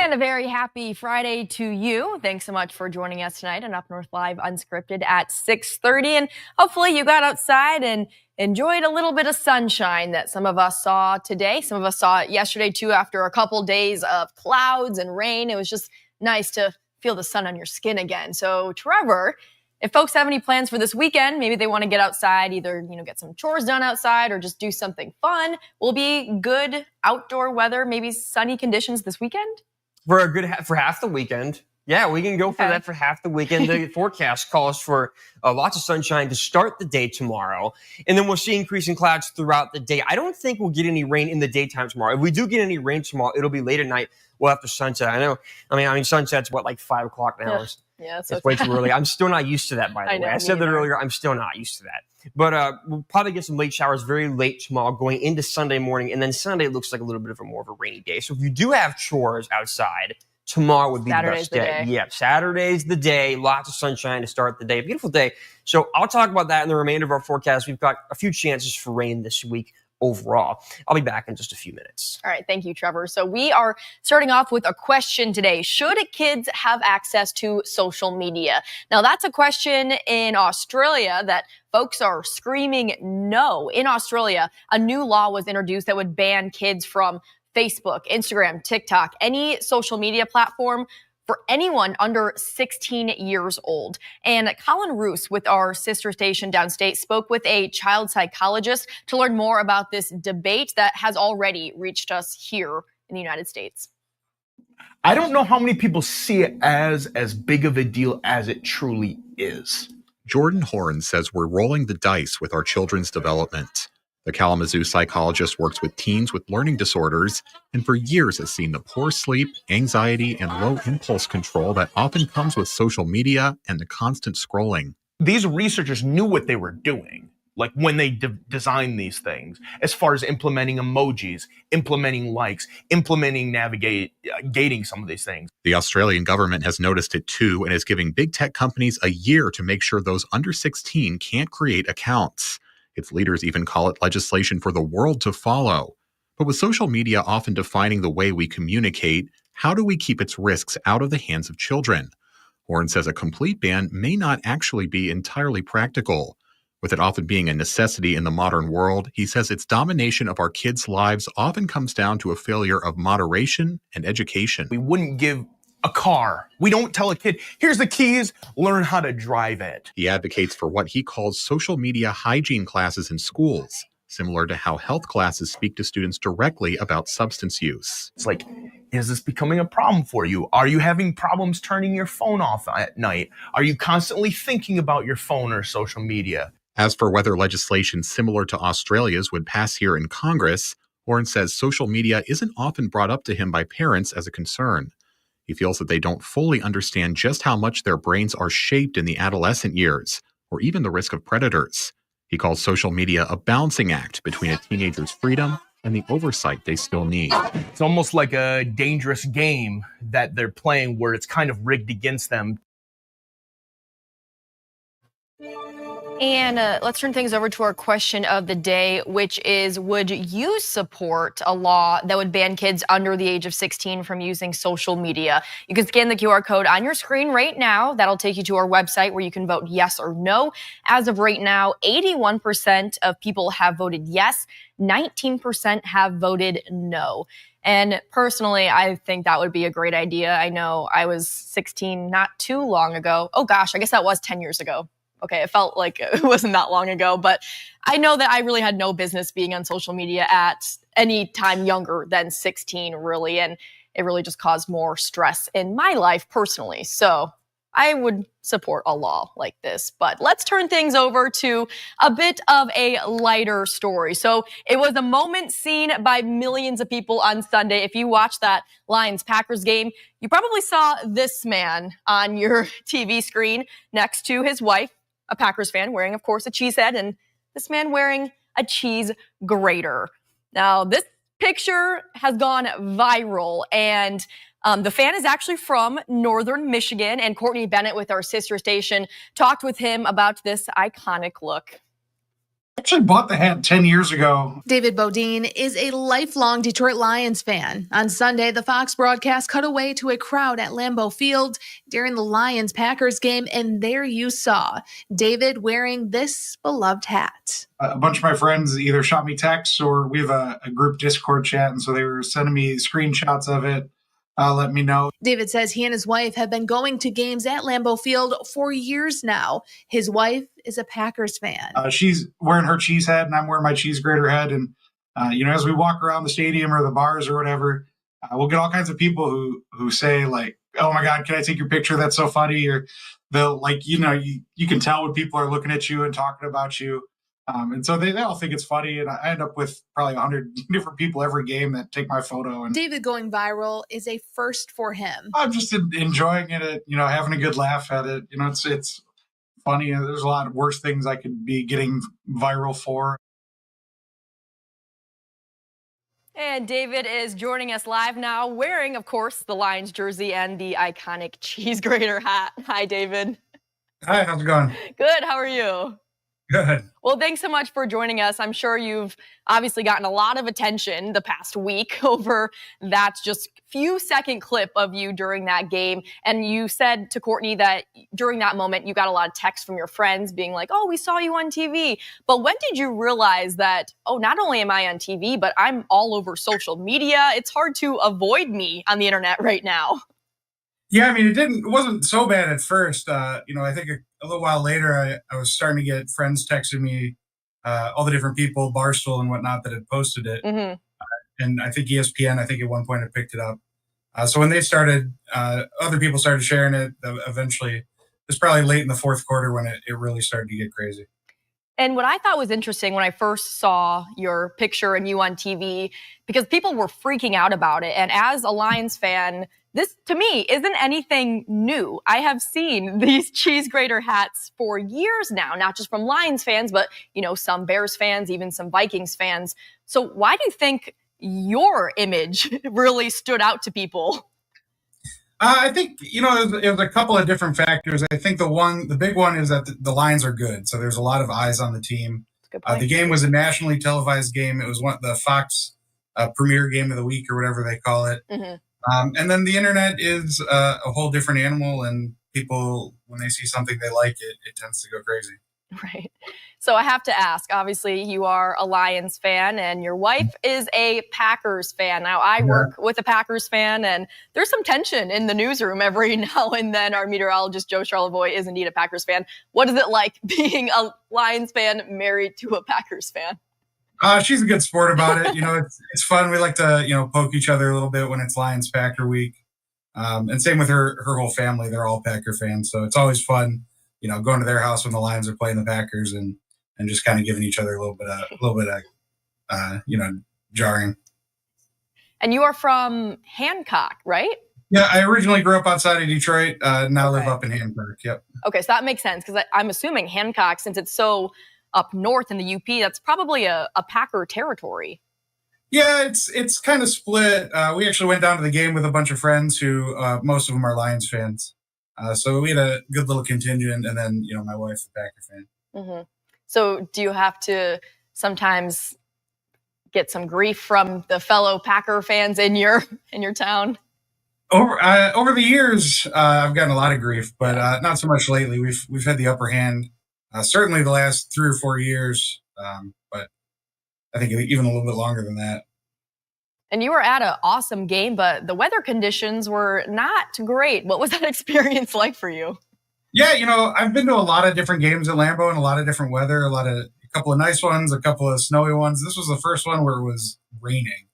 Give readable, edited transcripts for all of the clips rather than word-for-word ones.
And a very happy Friday to you. Thanks so much for joining us tonight on UpNorthLive Unscripted at 6:30. And hopefully you got outside and enjoyed a little bit of sunshine that some of us saw today. Some of us saw it yesterday too after a couple days of clouds and rain. It was just nice to feel the sun on your skin again. So Trevor, if folks have any plans for this weekend, maybe they want to get outside, either, get some chores done outside or just do something fun, will be good outdoor weather, maybe sunny conditions this weekend? For half the weekend. Yeah, we can go for that for half the weekend. The forecast calls for lots of sunshine to start the day tomorrow. And then we'll see increasing clouds throughout the day. I don't think we'll get any rain in the daytime tomorrow. If we do get any rain tomorrow, it'll be late at night. Well, after sunset. I mean, sunset's like 5 o'clock now. Yeah, it's way too early. I'm still not used to that, by the way. I said that earlier. I'm still not used to that. But we'll probably get some late showers very late tomorrow going into Sunday morning. And then Sunday looks like a little bit of more of a rainy day. So if you do have chores outside, tomorrow would be the best day. Yeah, Saturday's the day. Lots of sunshine to start the day. Beautiful day. So I'll talk about that in the remainder of our forecast. We've got a few chances for rain this week overall. I'll be back in just a few minutes. All right. Thank you, Trevor. So we are starting off with a question today. Should kids have access to social media? Now, that's a question in Australia that folks are screaming no. In Australia, a new law was introduced that would ban kids from Facebook, Instagram, TikTok, any social media platform for anyone under 16 years old. And Colin Roos with our sister station downstate spoke with a child psychologist to learn more about this debate that has already reached us here in the United States. I don't know how many people see it as big of a deal as it truly is. Jordan Horn says we're rolling the dice with our children's development. The Kalamazoo psychologist works with teens with learning disorders and for years has seen the poor sleep, anxiety, and low impulse control that often comes with social media and the constant scrolling. These researchers knew what they were doing, like when they designed these things, as far as implementing emojis, implementing likes, implementing navigating some of these things. The Australian government has noticed it too and is giving big tech companies a year to make sure those under 16 can't create accounts. Its leaders even call it legislation for the world to follow. But with social media often defining the way we communicate, how do we keep its risks out of the hands of children? Horn says a complete ban may not actually be entirely practical. With it often being a necessity in the modern world, he says its domination of our kids' lives often comes down to a failure of moderation and education. We wouldn't give a car. We don't tell a kid, here's the keys, learn how to drive it. He advocates for what he calls social media hygiene classes in schools, similar to how health classes speak to students directly about substance use. It's like, is this becoming a problem for you? Are you having problems turning your phone off at night? Are you constantly thinking about your phone or social media? As for whether legislation similar to Australia's would pass here in Congress, Horn says social media isn't often brought up to him by parents as a concern. He feels that they don't fully understand just how much their brains are shaped in the adolescent years, or even the risk of predators. He calls social media a balancing act between a teenager's freedom and the oversight they still need. It's almost like a dangerous game that they're playing where it's kind of rigged against them. And let's turn things over to our question of the day, which is, would you support a law that would ban kids under the age of 16 from using social media? You can scan the QR code on your screen right now. That'll take you to our website where you can vote yes or no. As of right now, 81% of people have voted yes, 19% have voted no. And personally, I think that would be a great idea. I know I was 16 not too long ago. Oh gosh, I guess that was 10 years ago. Okay, it felt like it wasn't that long ago, but I know that I really had no business being on social media at any time younger than 16, really, and it really just caused more stress in my life personally. So I would support a law like this. But let's turn things over to a bit of a lighter story. So it was a moment seen by millions of people on Sunday. If you watched that Lions-Packers game, you probably saw this man on your TV screen next to his wife, a Packers fan, wearing, of course, a cheese head, and this man wearing a cheese grater. Now, this picture has gone viral, and the fan is actually from northern Michigan, and Courtney Bennett with our sister station talked with him about this iconic look. Actually bought the hat 10 years ago. David Bodine is a lifelong Detroit Lions fan. On Sunday, the Fox broadcast cut away to a crowd at Lambeau Field during the Lions-Packers game, and there you saw David wearing this beloved hat. A bunch of my friends either shot me texts or we have a group Discord chat, and so they were sending me screenshots of it. Let me know. David says he and his wife have been going to games at Lambeau Field for years now. His wife is a Packers fan. She's wearing her cheese head, and I'm wearing my cheese grater head. And, as we walk around the stadium or the bars or whatever, we'll get all kinds of people who say, like, oh, my God, can I take your picture? That's so funny. Or they'll, like, you can tell when people are looking at you and talking about you. And so they all think it's funny, and I end up with probably 100 different people every game that take my photo. And David going viral is a first for him. I'm just enjoying it, having a good laugh at it. It's funny. There's a lot of worse things I could be getting viral for. And David is joining us live now, wearing, of course, the Lions jersey and the iconic cheese grater hat. Hi, David. Hi, how's it going? Good. How are you? Good. Well, thanks so much for joining us. I'm sure you've obviously gotten a lot of attention the past week over that just few second clip of you during that game. And you said to Courtney that during that moment, you got a lot of texts from your friends being like, oh, we saw you on TV. But when did you realize that, oh, not only am I on TV, but I'm all over social media? It's hard to avoid me on the internet right now. Yeah, I mean, it wasn't so bad at first. I think a little while later, I was starting to get friends texting me, all the different people, Barstool and whatnot, that had posted it. Mm-hmm. And I think ESPN, at one point had picked it up. So when they started, other people started sharing it. Eventually, it was probably late in the fourth quarter when it really started to get crazy. And what I thought was interesting when I first saw your picture and you on TV, because people were freaking out about it. And as a Lions fan, this, to me, isn't anything new. I have seen these cheese grater hats for years now, not just from Lions fans, but, some Bears fans, even some Vikings fans. So why do you think your image really stood out to people? I think, it was a couple of different factors. I think the big one is that the Lions are good. So there's a lot of eyes on the team. The game was a nationally televised game. It was the Fox premier game of the week or whatever they call it. Mm-hmm. And then the internet is a whole different animal, and people, when they see something they like, it tends to go crazy. Right. So I have to ask, obviously you are a Lions fan and your wife is a Packers fan. Now I work with a Packers fan, and there's some tension in the newsroom every now and then. Our meteorologist, Joe Charlevoix, is indeed a Packers fan. What is it like being a Lions fan married to a Packers fan? She's a good sport about it. It's fun. We like to, poke each other a little bit when it's Lions Packer week. And same with her whole family. They're all Packer fans. So it's always fun, going to their house when the Lions are playing the Packers and just kind of giving each other a little bit of jarring. And you are from Hancock, right? Yeah, I originally grew up outside of Detroit. Now live up in Hancock. Yep. Okay, so that makes sense, because I'm assuming Hancock, since it's so up north in the UP, that's probably a Packer territory. Yeah, it's kind of split. We actually went down to the game with a bunch of friends who most of them are Lions fans. So we had a good little contingent, and then my wife's a Packer fan. Mm-hmm. So do you have to sometimes get some grief from the fellow Packer fans in your town? Over the years, I've gotten a lot of grief, but not so much lately. We've had the upper hand. Certainly the last 3 or 4 years, but I think even a little bit longer than that. And you were at an awesome game, but the weather conditions were not great. What was that experience like for you? Yeah, I've been to a lot of different games at Lambeau and a lot of different weather, a couple of nice ones, a couple of snowy ones. This was the first one where it was raining,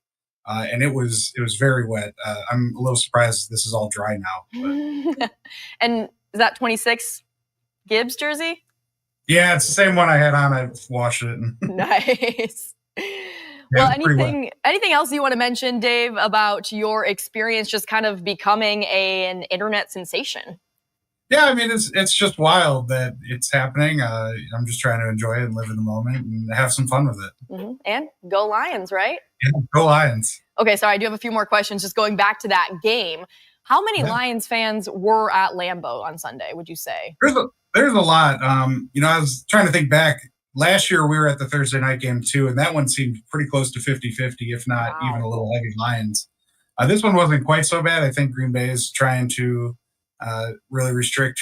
and it was very wet. I'm a little surprised this is all dry now. But. And is that 26 Gibbs jersey? Yeah, it's the same one I had on. I washed it. Nice. Yeah, well, anything else you want to mention, Dave, about your experience just kind of becoming an internet sensation? Yeah, I mean, it's just wild that it's happening. I'm just trying to enjoy it and live in the moment and have some fun with it. Mm-hmm. And go Lions, right? Yeah, go Lions. Okay, so I do have a few more questions just going back to that game. How many Lions fans were at Lambeau on Sunday, would you say? There's a lot. I was trying to think back. last year we were at the Thursday night game too, and that one seemed pretty close to 50-50, if not even a little heavy Lions. This one wasn't quite so bad. I think Green Bay is trying to really restrict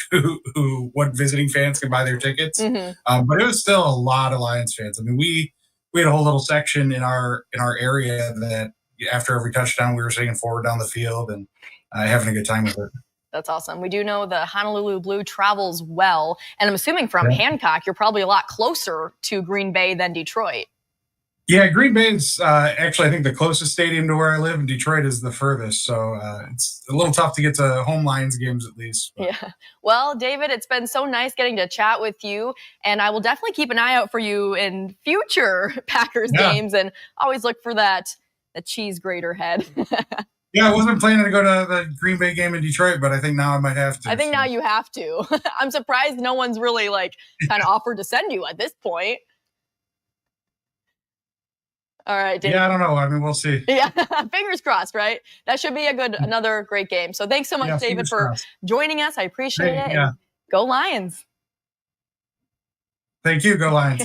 what visiting fans can buy their tickets. But it was still a lot of Lions fans. I mean, we had a whole little section in our area that after every touchdown we were singing forward down the field and having a good time with it. That's awesome. We do know the Honolulu Blue travels well, and I'm assuming from Hancock, you're probably a lot closer to Green Bay than Detroit. Yeah, Green Bay is actually, I think, the closest stadium to where I live, and Detroit is the furthest. So it's a little tough to get to home Lions games at least. But. Yeah. Well, David, it's been so nice getting to chat with you, and I will definitely keep an eye out for you in future Packers games, and always look for the cheese grater head. Yeah, I wasn't planning to go to the Green Bay game in Detroit, but I think now I might have to. I think now you have to. I'm surprised no one's really kind of offered to send you at this point. All right, David. Yeah, I don't know. I mean, we'll see. Yeah, fingers crossed, right? That should be another great game. So thanks so much, David, for joining us. I appreciate it. And go Lions. Thank you. Go Lions.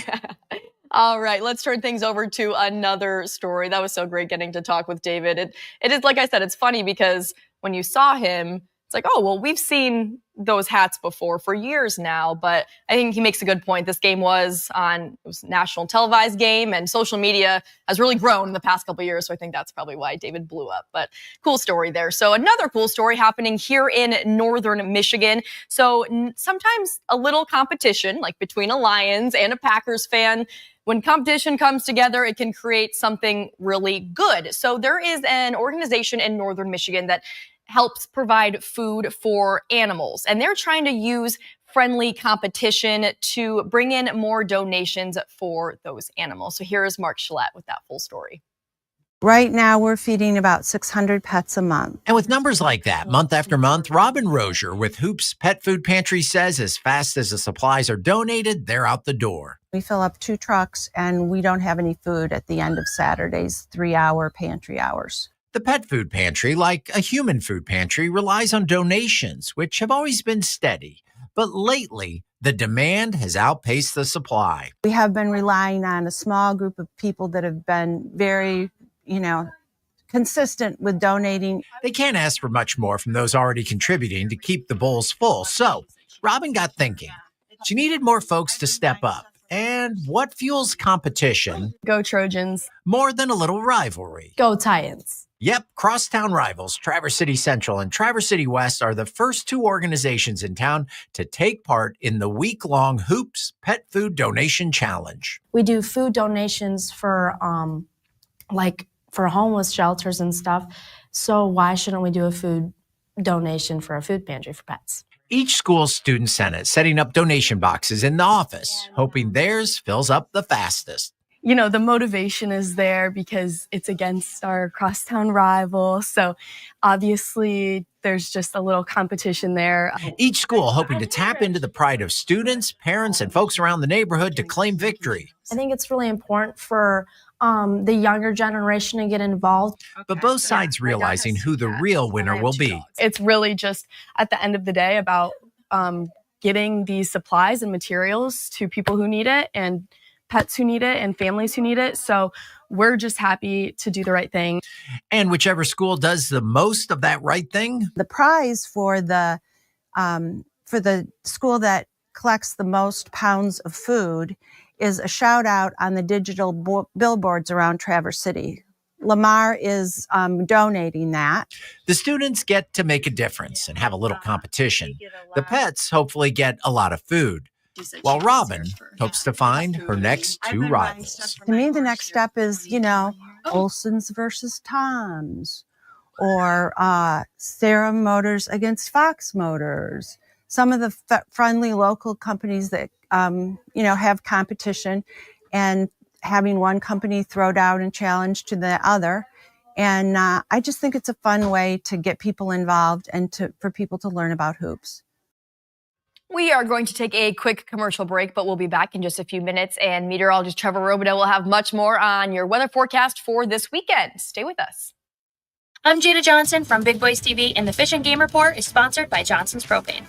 All right, let's turn things over to another story. That was so great getting to talk with David. It is, like I said, it's funny because when you saw him, it's like, oh, well, we've seen those hats before for years now. But I think he makes a good point. This game was a national televised game, and social media has really grown in the past couple of years. So I think that's probably why David blew up. But cool story there. So another cool story happening here in northern Michigan. So sometimes a little competition, like between a Lions and a Packers fan, when competition comes together, it can create something really good. So there is an organization in northern Michigan that helps provide food for animals, and they're trying to use friendly competition to bring in more donations for those animals. So here is Mark Schlett with that full story. Right now, we're feeding about 600 pets a month. And with numbers like that, month after month, Robin Rozier with Hoops Pet Food Pantry says as fast as the supplies are donated, they're out the door. We fill up 2 trucks, and we don't have any food at the end of Saturday's 3-hour pantry hours. The pet food pantry, like a human food pantry, relies on donations, which have always been steady. But lately, the demand has outpaced the supply. We have been relying on a small group of people that have been very, consistent with donating. They can't ask for much more from those already contributing to keep the bowls full. So Robin got thinking. She needed more folks to step up. And what fuels competition? Go Trojans. More than a little rivalry. Go Titans. Yep, crosstown rivals Traverse City Central and Traverse City West are the first 2 organizations in town to take part in the week-long Hoops Pet Food Donation Challenge. We do food donations for for homeless shelters and stuff. So why shouldn't we do a food donation for a food pantry for pets? Each school's student senate setting up donation boxes in the office, hoping theirs fills up the fastest. The motivation is there because it's against our crosstown rival. So obviously there's just a little competition there. Each school hoping to tap into the pride of students, parents, and folks around the neighborhood to claim victory. I think it's really important for the younger generation to get involved. But both sides realizing who the real winner will be. It's really just at the end of the day about getting these supplies and materials to people who need it and pets who need it and families who need it. So we're just happy to do the right thing. And whichever school does the most of that right thing. The prize for the school that collects the most pounds of food is a shout out on the digital billboards around Traverse City. Lamar is donating that. The students get to make a difference and have a little competition. The pets hopefully get a lot of food, while Robin hopes to find her next 2 rivals. To me, the next step is, Olson's versus Tom's, or Sarah Motors against Fox Motors. Some of the friendly local companies that, have competition, and having one company throw down a challenge to the other. And I just think it's a fun way to get people involved and for people to learn about hoops. We are going to take a quick commercial break, but we'll be back in just a few minutes. And meteorologist Trevor Robideau will have much more on your weather forecast for this weekend. Stay with us. I'm Jada Johnson from Big Boys TV, and the Fish and Game Report is sponsored by Johnson's Propane.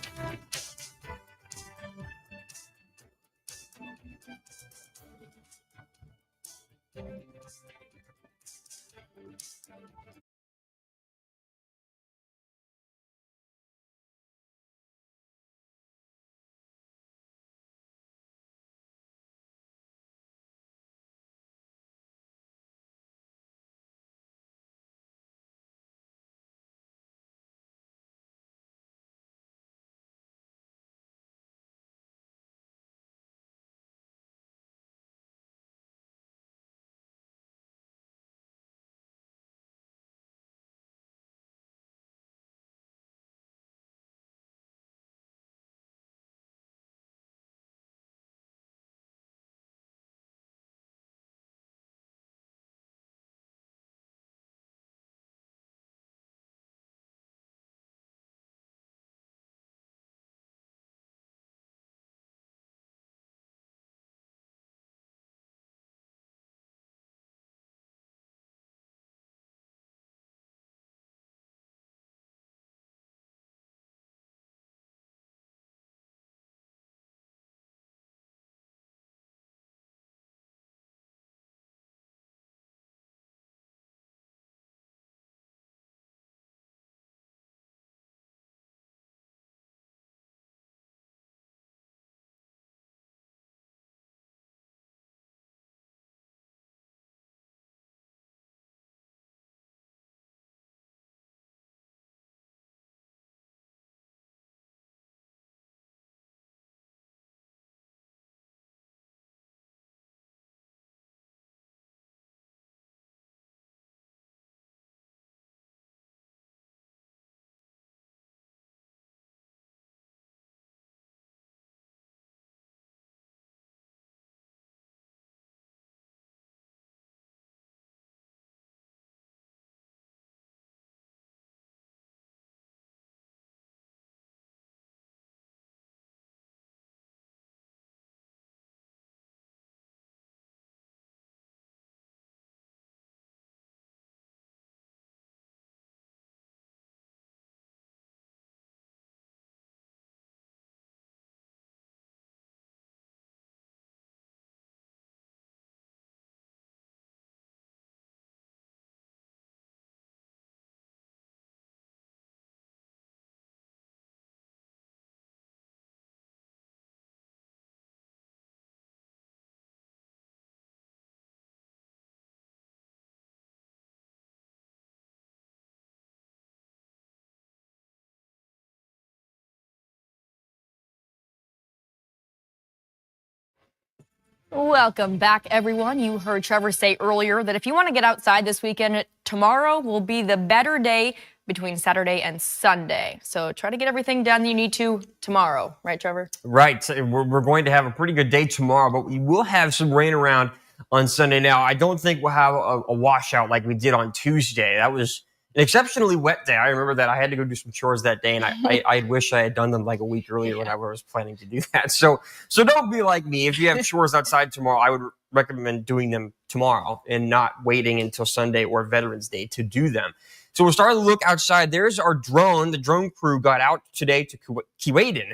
Welcome back, everyone. You heard Trevor say earlier that if you want to get outside this weekend, tomorrow will be the better day between Saturday and Sunday. So try to get everything done that you need to tomorrow. Right, Trevor? Right. So we're going to have a pretty good day tomorrow, but we will have some rain around on Sunday. Now, I don't think we'll have a washout like we did on Tuesday. That was an exceptionally wet day. I remember that I had to go do some chores that day, and I wish I had done them like a week earlier when I was planning to do that. So don't be like me. If you have chores outside tomorrow, I would recommend doing them tomorrow and not waiting until Sunday or Veterans Day to do them. So we're starting to look outside. There's our drone. The drone crew got out today to Keewaydin,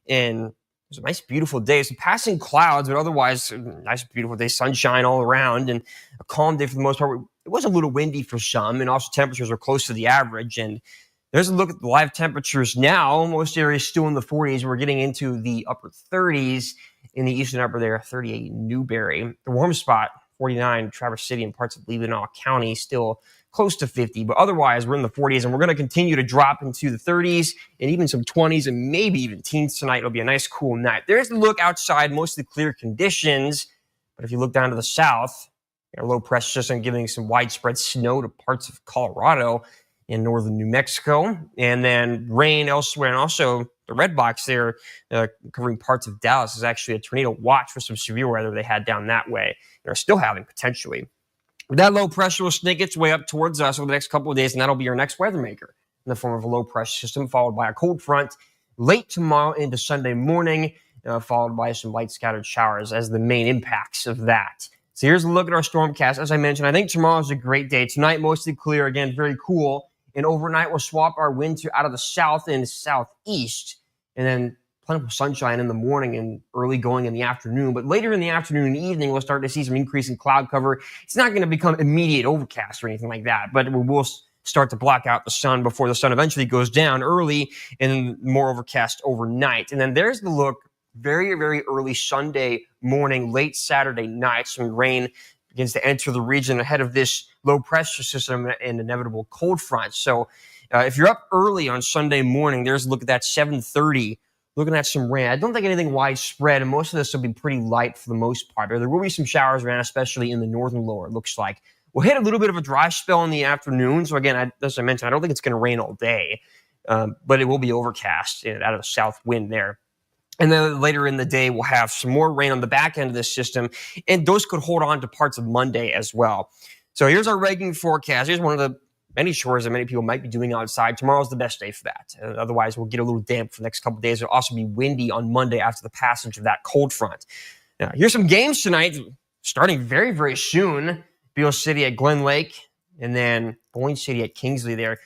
and it was a nice, beautiful day. Some passing clouds, but otherwise, a nice, beautiful day. Sunshine all around and a calm day for the most part. It was a little windy for some, and also temperatures were close to the average. And there's a look at the live temperatures now. Most areas still in the 40s. We're getting into the upper 30s in the eastern upper there, 38 in Newberry. The warm spot, 49 Traverse City and parts of Leelanau County, still close to 50, but otherwise we're in the 40s, and we're going to continue to drop into the 30s and even some 20s and maybe even teens tonight. It'll be a nice cool night. There's the look outside, mostly clear conditions, but if you look down to the south, a low pressure system giving some widespread snow to parts of Colorado and northern New Mexico, and then rain elsewhere, and also the red box there covering parts of Dallas is actually a tornado watch for some severe weather they had down that way. They're still having potentially. That low pressure will snake its way up towards us over the next couple of days, and that'll be our next weather maker in the form of a low pressure system, followed by a cold front late tomorrow into Sunday morning, followed by some light scattered showers as the main impacts of that. So here's a look at our stormcast. As I mentioned, I think tomorrow is a great day. Tonight, mostly clear, again, very cool. And overnight, we'll swap our winds out of the south and southeast, and then plentiful sunshine in the morning and early going in the afternoon. But later in the afternoon and evening, we'll start to see some increase in cloud cover. It's not going to become immediate overcast or anything like that, but we will start to block out the sun before the sun eventually goes down early and more overcast overnight. And then there's the look very, very early Sunday morning, late Saturday night. Some rain begins to enter the region ahead of this low pressure system and inevitable cold front. So if you're up early on Sunday morning, there's a look at that 7:30. Looking at some rain. I don't think anything widespread, and most of this will be pretty light for the most part. There will be some showers around, especially in the northern lower, it looks like. We'll hit a little bit of a dry spell in the afternoon. So again, as I mentioned, I don't think it's going to rain all day, but it will be overcast out of the south wind there. And then later in the day, we'll have some more rain on the back end of this system, and those could hold on to parts of Monday as well. So here's our rain forecast. Here's one of the many chores that many people might be doing outside. Tomorrow's the best day for that. Otherwise, we'll get a little damp for the next couple of days. It'll also be windy on Monday after the passage of that cold front. Now, here's some games tonight, starting very, very soon. Beale City at Glen Lake, and then Boyne City at Kingsley there.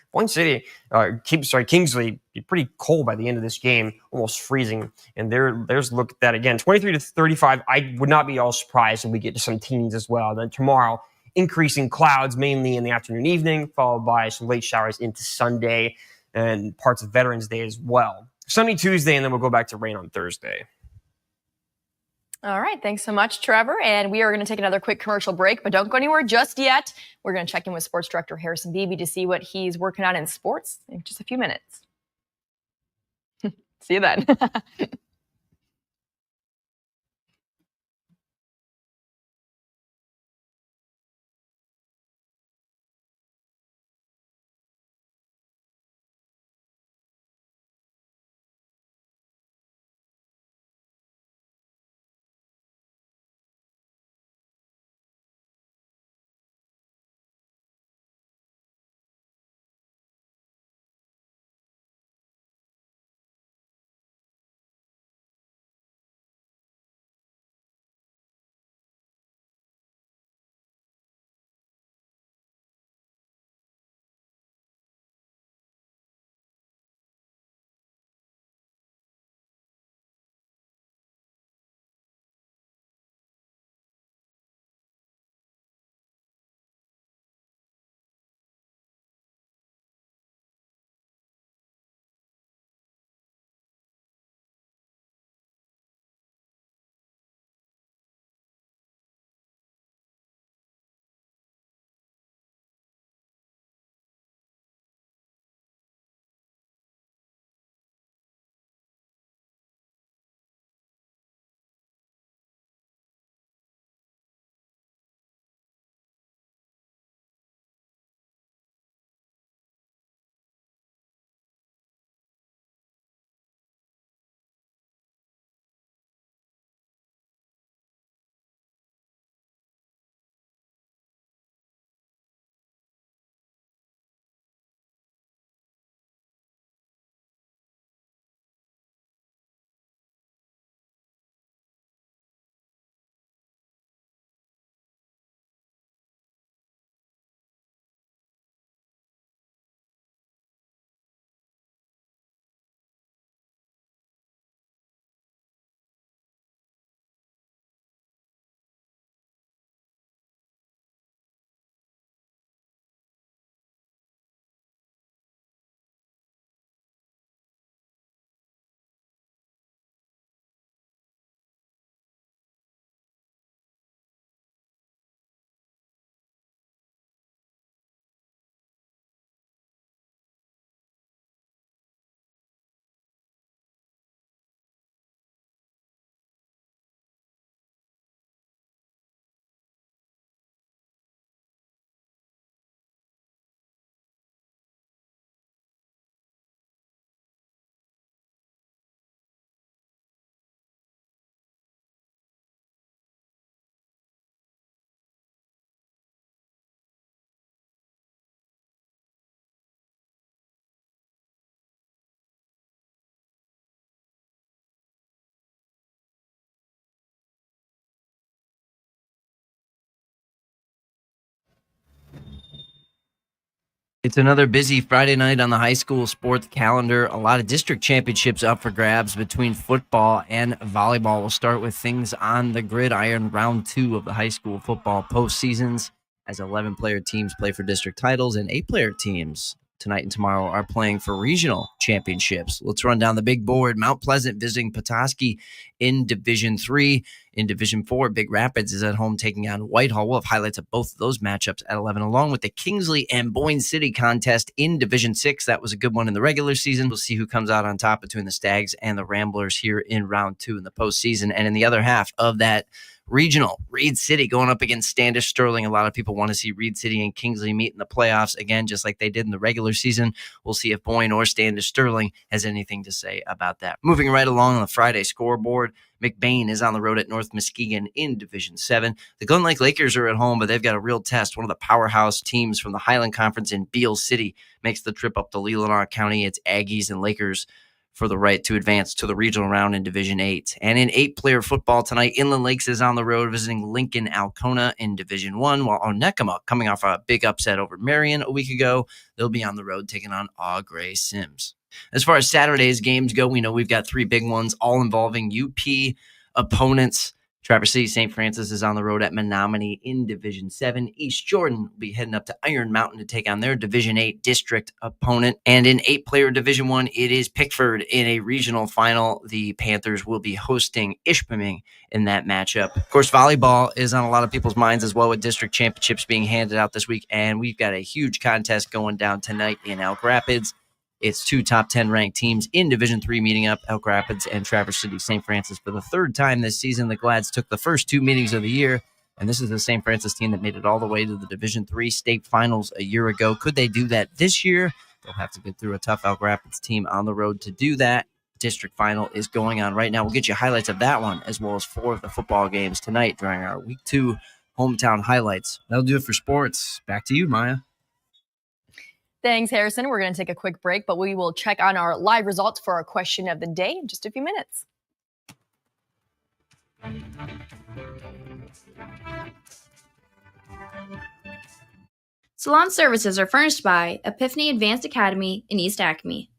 Kingsley, be pretty cold by the end of this game, almost freezing. And there's a look at that again. 23 to 35, I would not be all surprised if we get to some teens as well. And then tomorrow, increasing clouds mainly in the afternoon, evening, followed by some late showers into Sunday and parts of Veterans Day as well. Sunny Tuesday, and then we'll go back to rain on Thursday. All right. Thanks so much, Trevor. And we are going to take another quick commercial break, but don't go anywhere just yet. We're going to check in with sports director Harrison Beebe to see what he's working on in sports in just a few minutes. See you then. It's another busy Friday night on the high school sports calendar. A lot of district championships up for grabs between football and volleyball. We'll start with things on the gridiron. Round 2 of the high school football postseasons as 11-player teams play for district titles and 8-player teams tonight and tomorrow are playing for regional championships. Let's run down the big board. Mount Pleasant visiting Petoskey in Division 3. In Division 4, Big Rapids is at home taking on Whitehall. We'll have highlights of both of those matchups at 11, along with the Kingsley and Boyne City contest in Division 6. That was a good one in the regular season. We'll see who comes out on top between the Stags and the Ramblers here in round 2 in the postseason. And in the other half of that regional, Reed City going up against Standish Sterling. A lot of people want to see Reed City and Kingsley meet in the playoffs again, just like they did in the regular season. We'll see if Boyne or Standish Sterling has anything to say about that. Moving right along on the Friday scoreboard, McBain is on the road at North Muskegon in Division 7. The Glen Lake Lakers are at home, but they've got a real test. One of the powerhouse teams from the Highland Conference in Beale City makes the trip up to Leelanau County. It's Aggies and Lakers for the right to advance to the regional round in Division 8. And in 8-player football tonight, Inland Lakes is on the road visiting Lincoln Alcona in Division 1, while Onekama, coming off a big upset over Marion a week ago, they'll be on the road taking on Au Gray Sims. As far as Saturday's games go, we know we've got 3 big ones, all involving UP opponents. Traverse City St. Francis is on the road at Menominee in Division 7. East Jordan will be heading up to Iron Mountain to take on their Division 8 district opponent. And in 8-player Division 1, it is Pickford in a regional final. The Panthers will be hosting Ishpeming in that matchup. Of course, volleyball is on a lot of people's minds as well, with district championships being handed out this week. And we've got a huge contest going down tonight in Elk Rapids. It's 2 top 10 ranked teams in Division 3 meeting up, Elk Rapids and Traverse City St. Francis. For the 3rd time this season, the Glads took the first 2 meetings of the year, and this is the St. Francis team that made it all the way to the Division 3 state finals a year ago. Could they do that this year? They'll have to get through a tough Elk Rapids team on the road to do that. District final is going on right now. We'll get you highlights of that one, as well as 4 of the football games tonight during our Week 2 hometown highlights. That'll do it for sports. Back to you, Maya. Thanks, Harrison. We're going to take a quick break, but we will check on our live results for our question of the day in just a few minutes. Salon services are furnished by Epiphany Advanced Academy in East Acme.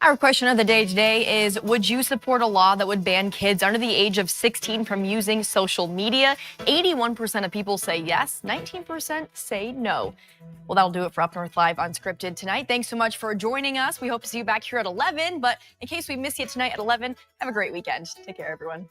Our question of the day today is, would you support a law that would ban kids under the age of 16 from using social media? 81% of people say yes, 19% say no. Well, that'll do it for Up North Live Unscripted tonight. Thanks so much for joining us. We hope to see you back here at 11, but in case we miss you tonight at 11, have a great weekend. Take care, everyone.